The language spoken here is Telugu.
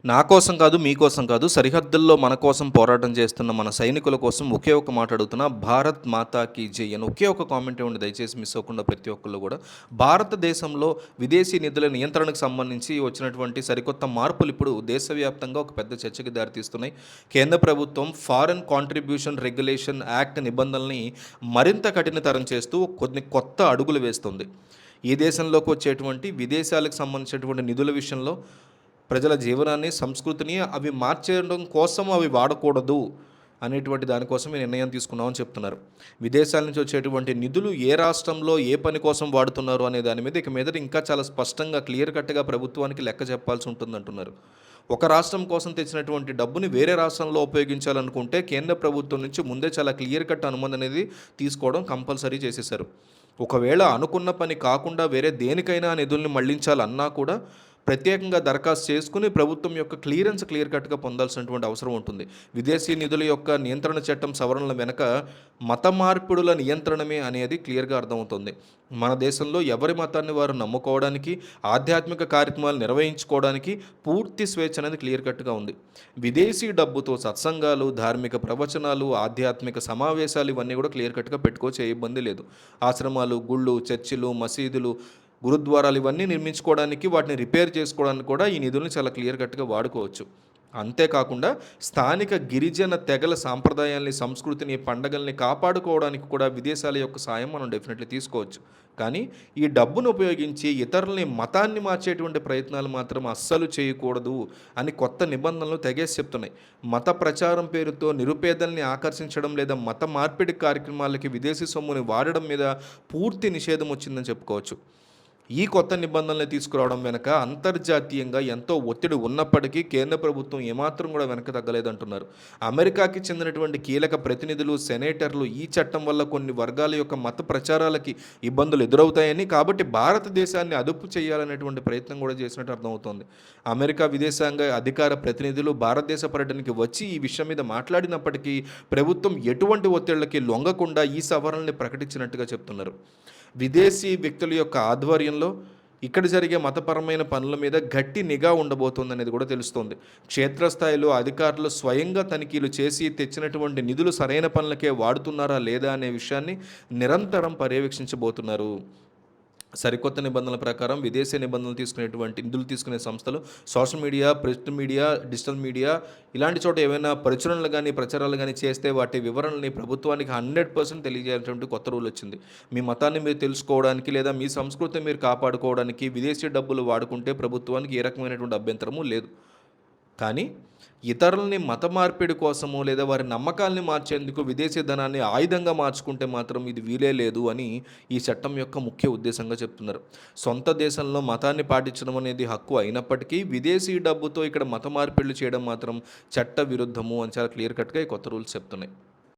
నా కోసం కాదు, మీకోసం కాదు, సరిహద్దుల్లో మన కోసం పోరాటం చేస్తున్న మన సైనికుల కోసం ఒకే ఒక మాట అడుగుతున్నా. భారత్ మాతాకి జై అని ఒకే ఒక కామెంట్ ఇవ్వండి దయచేసి, మిస్ అవ్వకుండా ప్రతి ఒక్కళ్ళు కూడా. భారతదేశంలో విదేశీ నిధుల నియంత్రణకు సంబంధించి వచ్చినటువంటి సరికొత్త మార్పులు ఇప్పుడు దేశవ్యాప్తంగా ఒక పెద్ద చర్చకి దారితీస్తున్నాయి. కేంద్ర ప్రభుత్వం ఫారెన్ కాంట్రిబ్యూషన్ రెగ్యులేషన్ యాక్ట్ నిబంధనల్ని మరింత కఠినతరం చేస్తూ కొన్ని కొత్త అడుగులు వేస్తుంది. ఈ దేశంలోకి వచ్చేటువంటి విదేశాలకు సంబంధించినటువంటి నిధుల విషయంలో ప్రజల జీవనాన్ని, సంస్కృతిని అవి మార్చేయడం కోసం అవి వాడకూడదు అనేటువంటి దానికోసం ఈ నిర్ణయం తీసుకున్నామని చెప్తున్నారు. విదేశాల నుంచి వచ్చేటువంటి నిధులు ఏ రాష్ట్రంలో ఏ పని కోసం వాడుతున్నారు అనే దాని మీద ఇక మీదట ఇంకా చాలా స్పష్టంగా క్లియర్ కట్గా ప్రభుత్వానికి లెక్క చెప్పాల్సి ఉంటుందంటున్నారు. ఒక రాష్ట్రం కోసం తెచ్చినటువంటి డబ్బుని వేరే రాష్ట్రంలో ఉపయోగించాలనుకుంటే కేంద్ర ప్రభుత్వం నుంచి ముందే చాలా క్లియర్ కట్ అనుమతి అనేది తీసుకోవడం కంపల్సరీ చేసేశారు. ఒకవేళ అనుకున్న పని కాకుండా వేరే దేనికైనా నిధుల్ని మళ్లించాలన్నా కూడా ప్రత్యేకంగా దరఖాస్తు చేసుకుని ప్రభుత్వం యొక్క క్లియర్ కట్గా పొందాల్సినటువంటి అవసరం ఉంటుంది. విదేశీ నిధుల యొక్క నియంత్రణ చట్టం సవరణల వెనక మత మార్పిడుల నియంత్రణమే అనేది క్లియర్గా అర్థమవుతుంది. మన దేశంలో ఎవరి మతాన్ని వారు నమ్ముకోవడానికి, ఆధ్యాత్మిక కార్యక్రమాలు నిర్వహించుకోవడానికి పూర్తి స్వేచ్ఛ అనేది క్లియర్ కట్గా ఉంది. విదేశీ డబ్బుతో సత్సంగాలు, ధార్మిక ప్రవచనాలు, ఆధ్యాత్మిక సమావేశాలు ఇవన్నీ కూడా క్లియర్ కట్గా పెట్టుకోవచ్చు, ఏ ఇబ్బంది లేదు. ఆశ్రమాలు, గుళ్ళు, చర్చిలు, మసీదులు, గురుద్వారాలు ఇవన్నీ నిర్మించుకోవడానికి, వాటిని రిపేర్ చేసుకోవడానికి కూడా ఈ నిధులను చాలా క్లియర్ కట్గా వాడుకోవచ్చు. అంతేకాకుండా స్థానిక గిరిజన తెగల సాంప్రదాయాల్ని, సంస్కృతిని, పండగల్ని కాపాడుకోవడానికి కూడా విదేశాల యొక్క సాయం మనం డెఫినెట్లీ తీసుకోవచ్చు. కానీ ఈ డబ్బును ఉపయోగించి ఇతరులని మతాన్ని మార్చేటువంటి ప్రయత్నాలు మాత్రం అస్సలు చేయకూడదు అని కొత్త నిబంధనలు తెగేసి చెప్తున్నాయి. మత ప్రచారం పేరుతో నిరుపేదల్ని ఆకర్షించడం లేదా మత మార్పిడి కార్యక్రమాలకి విదేశీ సొమ్ముని వాడడం మీద పూర్తి నిషేధం వచ్చిందని చెప్పుకోవచ్చు. ఈ కొత్త నిబంధనలు తీసుకురావడం వెనక అంతర్జాతీయంగా ఎంతో ఒత్తిడి ఉన్నప్పటికీ కేంద్ర ప్రభుత్వం ఏమాత్రం కూడా వెనక తగ్గలేదంటున్నారు. అమెరికాకి చెందినటువంటి కీలక ప్రతినిధులు, సెనేటర్లు ఈ చట్టం వల్ల కొన్ని వర్గాల యొక్క మత ప్రచారాలకి ఇబ్బందులు ఎదురవుతాయని, కాబట్టి భారతదేశాన్ని అదుపు చేయాలనేటువంటి ప్రయత్నం కూడా చేసినట్టు అర్థమవుతోంది. అమెరికా విదేశాంగ అధికార ప్రతినిధులు భారతదేశ పర్యటనకి వచ్చి ఈ విషయం మీద మాట్లాడినప్పటికీ ప్రభుత్వం ఎటువంటి ఒత్తిళ్లకి లొంగకుండా ఈ సవరణల్ని ప్రకటించినట్టుగా చెప్తున్నారు. విదేశీ వ్యక్తుల యొక్క ఆధ్వర్యంలో ఇక్కడ జరిగే మతపరమైన పనుల మీద గట్టి నిఘా ఉండబోతోందనేది కూడా తెలుస్తోంది. క్షేత్రస్థాయిలో అధికారులు స్వయంగా తనిఖీలు చేసి తెచ్చినటువంటి నిధులు సరైన పనులకే వాడుతున్నారా లేదా అనే విషయాన్ని నిరంతరం పర్యవేక్షించబోతున్నారు. సరికొత్త నిబంధనల ప్రకారం విదేశీ నిబంధనలు తీసుకునేటువంటి నిధులు తీసుకునే సంస్థలు social media, print media, digital media ఇలాంటి చోట ఏమైనా ప్రచురణలు కానీ ప్రచారాలు కానీ చేస్తే వాటి వివరణని ప్రభుత్వానికి 100% తెలియజేయాల్సినటువంటి కొత్త రూల్ వచ్చింది. మీ మతాన్ని మీరు తెలుసుకోవడానికి లేదా మీ సంస్కృతిని మీరు కాపాడుకోవడానికి విదేశీ డబ్బులు వాడుకుంటే ప్రభుత్వానికి ఏ రకమైనటువంటి అభ్యంతరము లేదు. కానీ ఇతరులని మత మార్పిడి కోసము లేదా వారి నమ్మకాల్ని మార్చేందుకు విదేశీ ధనాన్ని ఆయుధంగా మార్చుకుంటే మాత్రం ఇది వీలే లేదు అని ఈ చట్టం యొక్క ముఖ్య ఉద్దేశంగా చెప్తున్నారు. సొంత దేశంలో మతాన్ని పాటించడం అనేది హక్కు అయినప్పటికీ విదేశీ డబ్బుతో ఇక్కడ మత మార్పిడులు చేయడం మాత్రం చట్ట విరుద్ధము అని చాలా క్లియర్ కట్గా ఈ కొత్త రూల్స్ చెప్తున్నాయి.